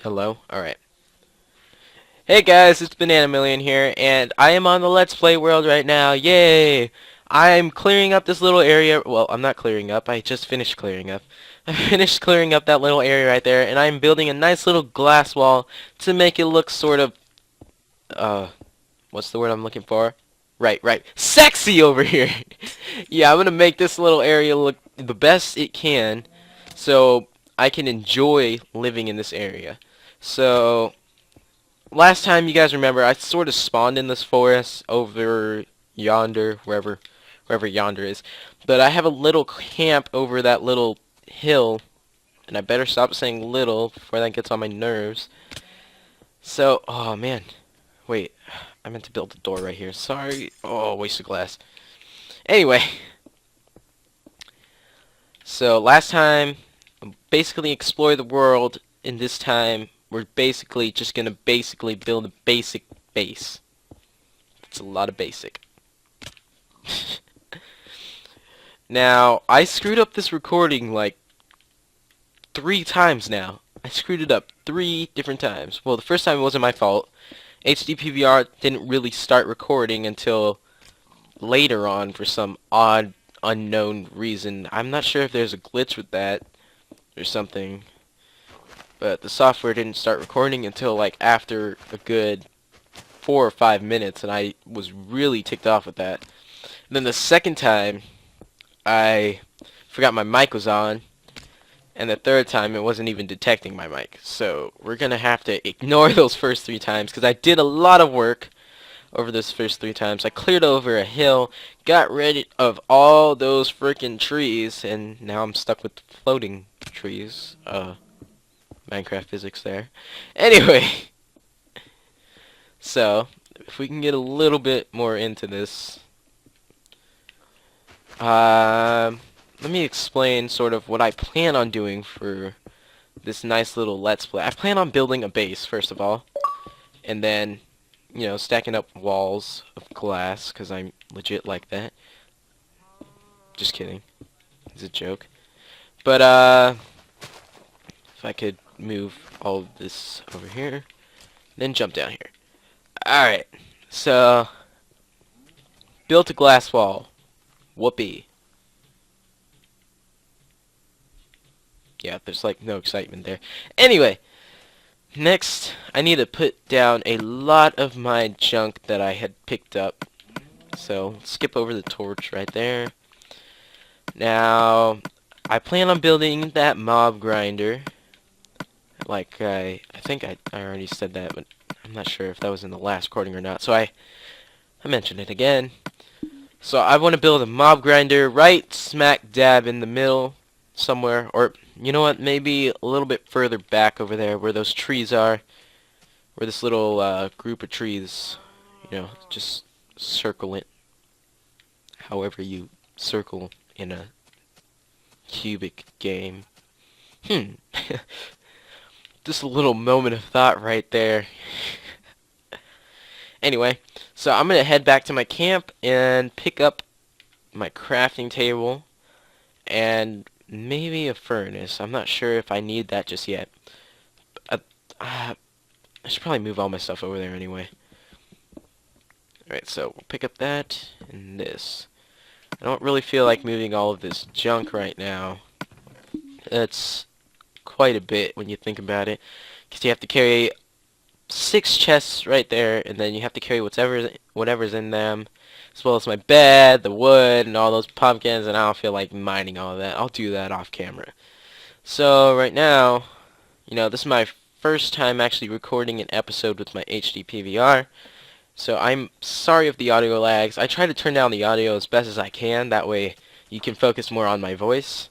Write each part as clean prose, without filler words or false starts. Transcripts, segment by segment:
Hello? Alright. Hey guys, it's Banana Million here, and I am on the Let's Play world right now. Yay! I'm clearing up this little area. Well, I'm not clearing up. I just finished clearing up. I finished clearing up that little area right there, and I'm building a nice little glass wall to make it look sort of, what's the word I'm looking for? Right. Sexy over here! Yeah, I'm gonna make this little area look the best it can, so I can enjoy living in this area. So, last time you guys remember, I sort of spawned in this forest over yonder, wherever yonder is. But I have a little camp over that little hill, and I better stop saying little before that gets on my nerves. So, oh man, wait, I meant to build a door right here. Sorry. Oh, waste of glass. Anyway, so last time, basically explore the world, and this time we're basically just gonna build a basic base. It's a lot of basic. Now, I screwed up this recording like 3 times now. I screwed it up 3 different times. Well, the first time it wasn't my fault. HDPVR didn't really start recording until later on for some odd, unknown reason. I'm not sure if there's a glitch with that or something. But the software didn't start recording until like after a good 4 or 5 minutes, and I was really ticked off with that. And then the second time, I forgot my mic was on, and the third time it wasn't even detecting my mic. So we're gonna have to ignore those first 3 times, because I did a lot of work over those first 3 times. I cleared over a hill, got rid of all those freaking trees, and now I'm stuck with floating trees. Minecraft physics there. Anyway, so if we can get a little bit more into this, let me explain sort of what I plan on doing for this nice little Let's Play. I plan on building a base, first of all, and then, you know, stacking up walls of glass, because I'm legit like that. Just kidding. It's a joke. But, if I could move all of this over here, then jump down here. Alright, so, built a glass wall. Whoopee. Yeah, there's like no excitement there. Anyway, next I need to put down a lot of my junk that I had picked up. So, skip over the torch right there. Now, I plan on building that mob grinder. Like, I think I already said that, but I'm not sure if that was in the last recording or not. So I mentioned it again. So I want to build a mob grinder right smack dab in the middle somewhere, or you know what, maybe a little bit further back over there where those trees are, where this little group of trees, you know, just circle it however you circle in a cubic game. Just a little moment of thought right there. Anyway, so I'm going to head back to my camp and pick up my crafting table and maybe a furnace. I'm not sure if I need that just yet. I should probably move all my stuff over there anyway. Alright, so we'll pick up that and this. I don't really feel like moving all of this junk right now. That's quite a bit when you think about it, because you have to carry 6 chests right there, and then you have to carry whatever's in them, as well as my bed, the wood, and all those pumpkins, and I don't feel like mining all of that. I'll do that off camera. So right now, you know, this is my first time actually recording an episode with my HD PVR, so I'm sorry if the audio lags. I try to turn down the audio as best as I can, that way you can focus more on my voice.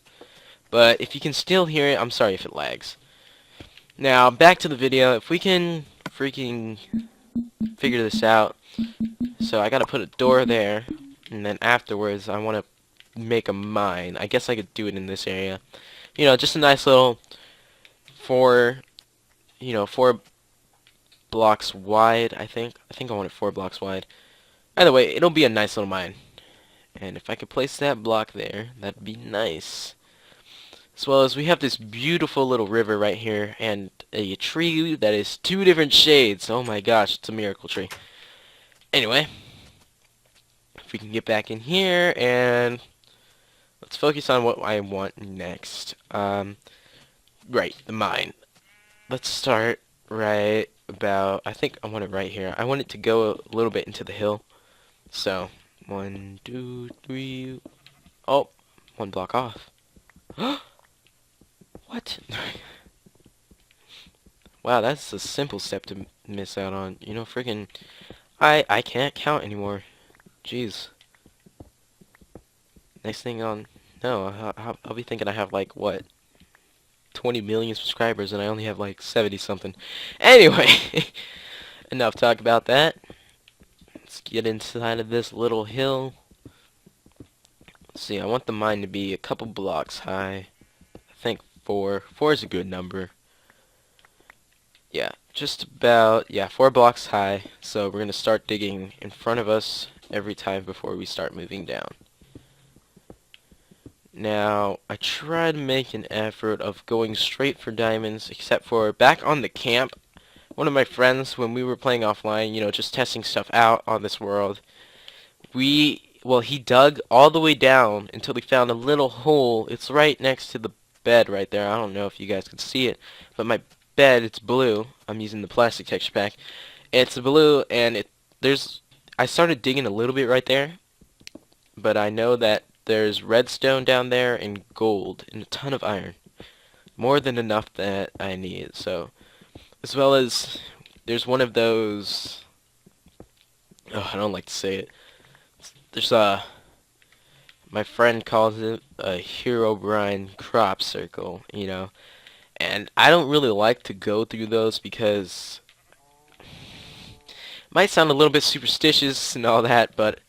But if you can still hear it, I'm sorry if it lags. Now, back to the video. If we can freaking figure this out. So I gotta put a door there, and then afterwards I want to make a mine. I guess I could do it in this area. You know, just a nice little 4 blocks wide, I think. I want it 4 blocks wide. Either way, it'll be a nice little mine. And if I could place that block there, that'd be nice. As well as we have this beautiful little river right here, and a tree that is 2 different shades. Oh my gosh, it's a miracle tree. Anyway, if we can get back in here, and let's focus on what I want next. Right, the mine. Let's start right about, I think I want it right here. I want it to go a little bit into the hill. So, 1, 2, 3, oh, 1 block off. What? Wow, that's a simple step to miss out on. You know, freaking, I can't count anymore. Jeez. Next thing on, no, I'll be thinking I have like, what, 20 million subscribers and I only have like 70 something. Anyway, enough talk about that. Let's get inside of this little hill. Let's see, I want the mine to be a couple blocks high. I think 4. 4 is a good number. Yeah, just about, yeah, 4 blocks high. So we're going to start digging in front of us every time before we start moving down. Now, I try to make an effort of going straight for diamonds, except for back on the camp, one of my friends, when we were playing offline, you know, just testing stuff out on this world, well, he dug all the way down until he found a little hole. It's right next to the bed right there. I don't know if you guys can see it, but my bed, it's blue. I'm using the plastic texture pack. It's blue, and I started digging a little bit right there, but I know that there's redstone down there and gold and a ton of iron. More than enough that I need. So, as well as there's one of those, oh, I don't like to say it. There's my friend calls it a Herobrine crop circle, you know. And I don't really like to go through those because it might sound a little bit superstitious and all that, but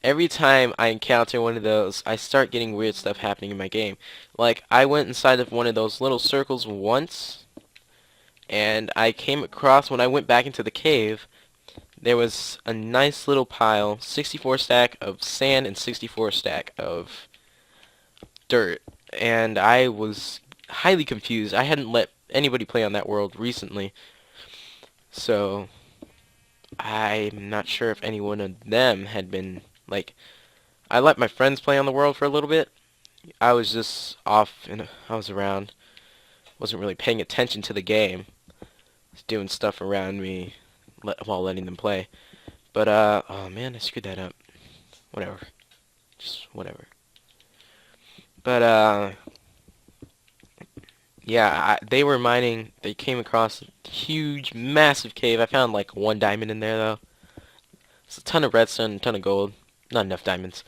every time I encounter one of those, I start getting weird stuff happening in my game. Like, I went inside of one of those little circles once, and I came across, when I went back into the cave, there was a nice little pile, 64 stack of sand and 64 stack of dirt. And I was highly confused. I hadn't let anybody play on that world recently, so I'm not sure if any one of them had been, like, I let my friends play on the world for a little bit. I was just off and I was around. Wasn't really paying attention to the game. Was doing stuff around me while letting them play. But oh man, I screwed that up. Whatever. Just whatever. But yeah, they were mining. They came across a huge, massive cave. I found like 1 diamond in there though. It's a ton of redstone, a ton of gold. Not enough diamonds.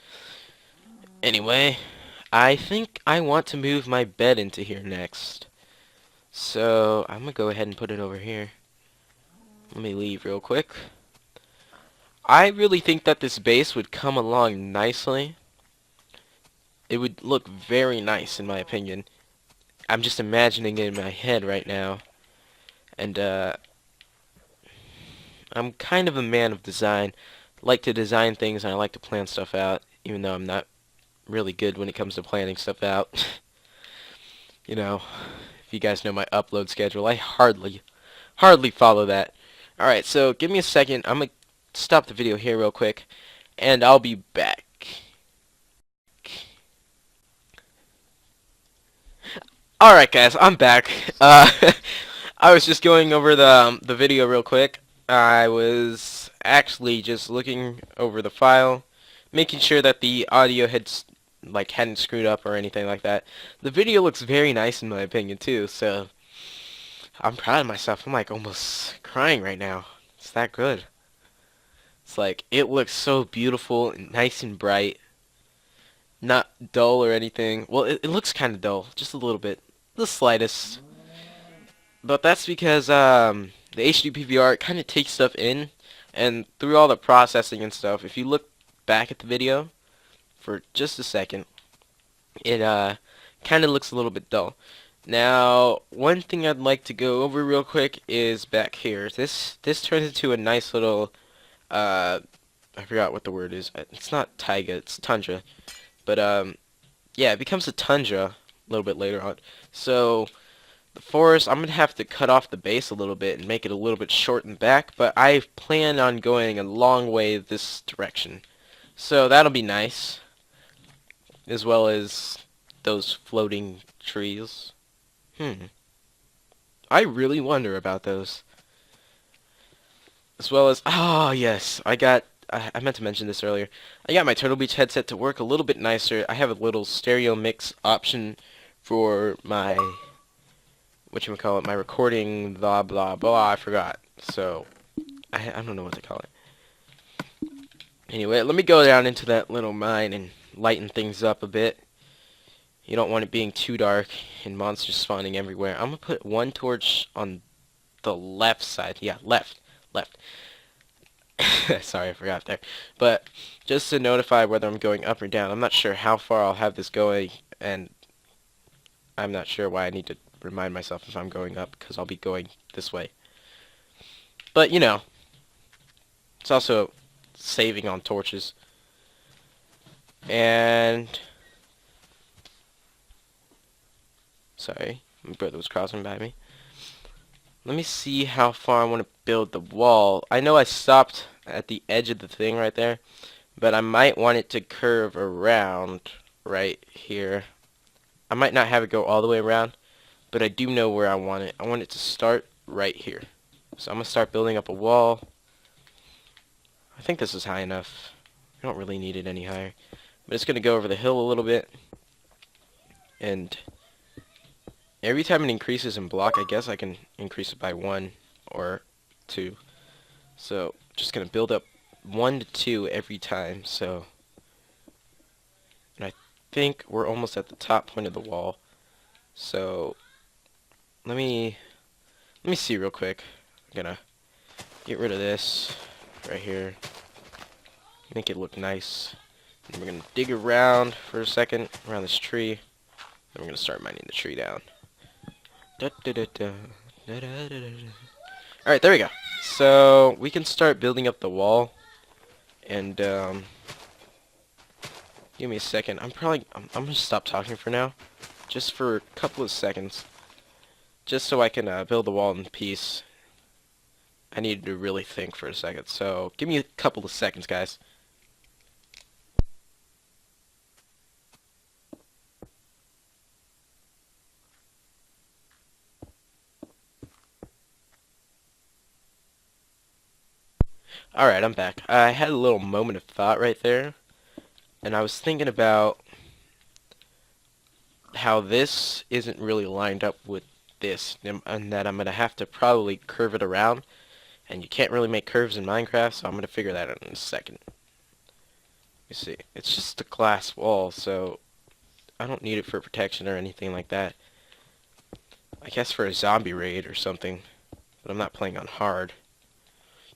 Anyway, I think I want to move my bed into here next. So, I'm going to go ahead and put it over here. Let me leave real quick. I really think that this base would come along nicely. It would look very nice in my opinion. I'm just imagining it in my head right now. And, I'm kind of a man of design. I like to design things and I like to plan stuff out, even though I'm not really good when it comes to planning stuff out. You know, if you guys know my upload schedule, I hardly follow that. Alright, so give me a second. I'm going to stop the video here real quick, and I'll be back. Alright guys, I'm back. I was just going over the video real quick. I was actually just looking over the file, making sure that the audio hadn't screwed up or anything like that. The video looks very nice in my opinion too, so I'm proud of myself. I'm like almost crying right now. It's that good. It's like, it looks so beautiful and nice and bright. Not dull or anything. Well, it looks kind of dull, just a little bit. The slightest. But that's because the HD PVR kind of takes stuff in, and through all the processing and stuff, if you look back at the video for just a second, it kind of looks a little bit dull. Now, one thing I'd like to go over real quick is back here. This turns into a nice little I forgot what the word is. It's not taiga, it's tundra. But yeah, it becomes a tundra a little bit later on. So the forest, I'm going to have to cut off the base a little bit and make it a little bit short in the back, but I plan on going a long way this direction. So that'll be nice, as well as those floating trees. I really wonder about those. As well as, oh yes, I meant to mention this earlier. I got my Turtle Beach headset to work a little bit nicer. I have a little stereo mix option for my, whatchamacallit, my recording, blah, blah, blah, I forgot. So, I don't know what to call it. Anyway, let me go down into that little mine and lighten things up a bit. You don't want it being too dark and monsters spawning everywhere. I'm going to put one torch on the left side. Yeah, left. Sorry, I forgot there. But just to notify whether I'm going up or down. I'm not sure how far I'll have this going, and I'm not sure why I need to remind myself if I'm going up, because I'll be going this way. But, you know, it's also saving on torches. And sorry, my brother was crossing by me. Let me see how far I want to build the wall. I know I stopped at the edge of the thing right there, but I might want it to curve around right here. I might not have it go all the way around, but I do know where I want it. I want it to start right here. So I'm going to start building up a wall. I think this is high enough. I don't really need it any higher. But it's going to go over the hill a little bit. And every time it increases in block, I guess I can increase it by 1 or 2. So just going to build up 1 to 2 every time. So, and I think we're almost at the top point of the wall. So let me see real quick. I'm gonna get rid of this right here, make it look nice. And we're gonna dig around for a second around this tree. Then we're gonna start mining the tree down. Alright, there we go. So we can start building up the wall. And give me a second. I'm gonna stop talking for now, just for a couple of seconds, just so I can build the wall in peace. I needed to really think for a second, so give me a couple of seconds, guys. Alright, I'm back. I had a little moment of thought right there, and I was thinking about how this isn't really lined up with this, and that I'm going to have to probably curve it around, and you can't really make curves in Minecraft, so I'm going to figure that out in a second. You see, it's just a glass wall, so I don't need it for protection or anything like that. I guess for a zombie raid or something, but I'm not playing on hard.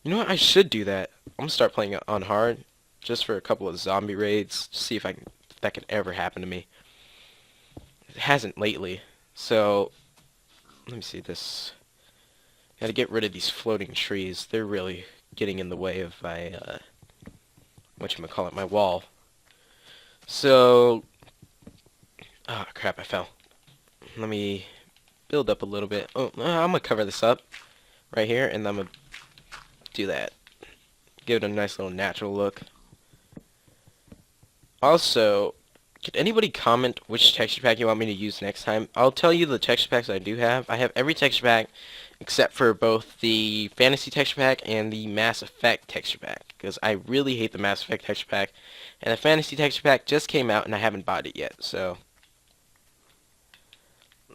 You know what? I should do that. I'm gonna start playing on hard, just for a couple of zombie raids, to see if that can ever happen to me. It hasn't lately, so let me see this. Gotta get rid of these floating trees. They're really getting in the way of my whatchamacallit, my wall. So, oh crap, I fell. Let me build up a little bit. Oh, I'm gonna cover this up right here, and I'm gonna do that. Give it a nice little natural look. Also, can anybody comment which texture pack you want me to use next time? I'll tell you the texture packs I do have. I have every texture pack except for both the Fantasy texture pack and the Mass Effect texture pack, because I really hate the Mass Effect texture pack, and the Fantasy texture pack just came out and I haven't bought it yet. So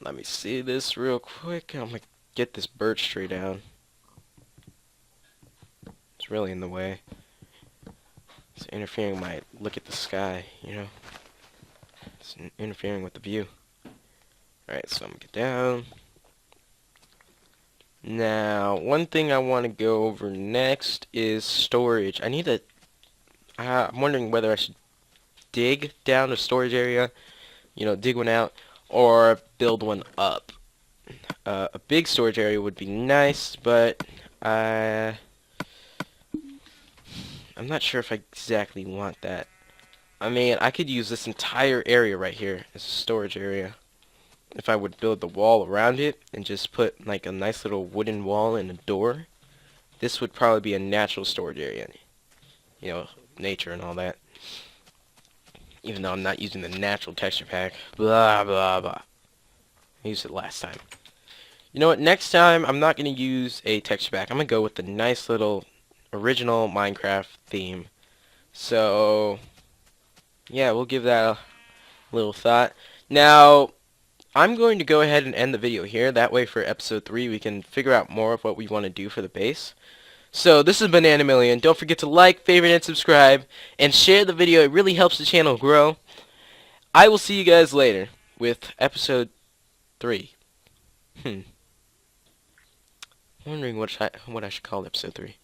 let me see this real quick. I'm gonna get this birch tree down. It's really in the way. It's interfering with my look at the sky, you know. It's interfering with the view. Alright, so I'm gonna get down. Now, one thing I want to go over next is storage. I need to... I'm wondering whether I should dig down a storage area, you know, dig one out, or build one up. A big storage area would be nice, but I'm not sure if I exactly want that. I mean, I could use this entire area right here as a storage area. if I would build the wall around it and just put like a nice little wooden wall and a door, this would probably be a natural storage area. You know, nature and all that. Even though I'm not using the natural texture pack. Blah, blah, blah. I used it last time. You know what? Next time, I'm not going to use a texture pack. I'm going to go with the nice little original Minecraft theme. So, yeah, we'll give that a little thought. Now, I'm going to go ahead and end the video here. That way, for episode 3, we can figure out more of what we want to do for the base. So, this is Banana Million. Don't forget to like, favorite, and subscribe. And share the video. It really helps the channel grow. I will see you guys later with episode 3. Wondering what I should call episode 3.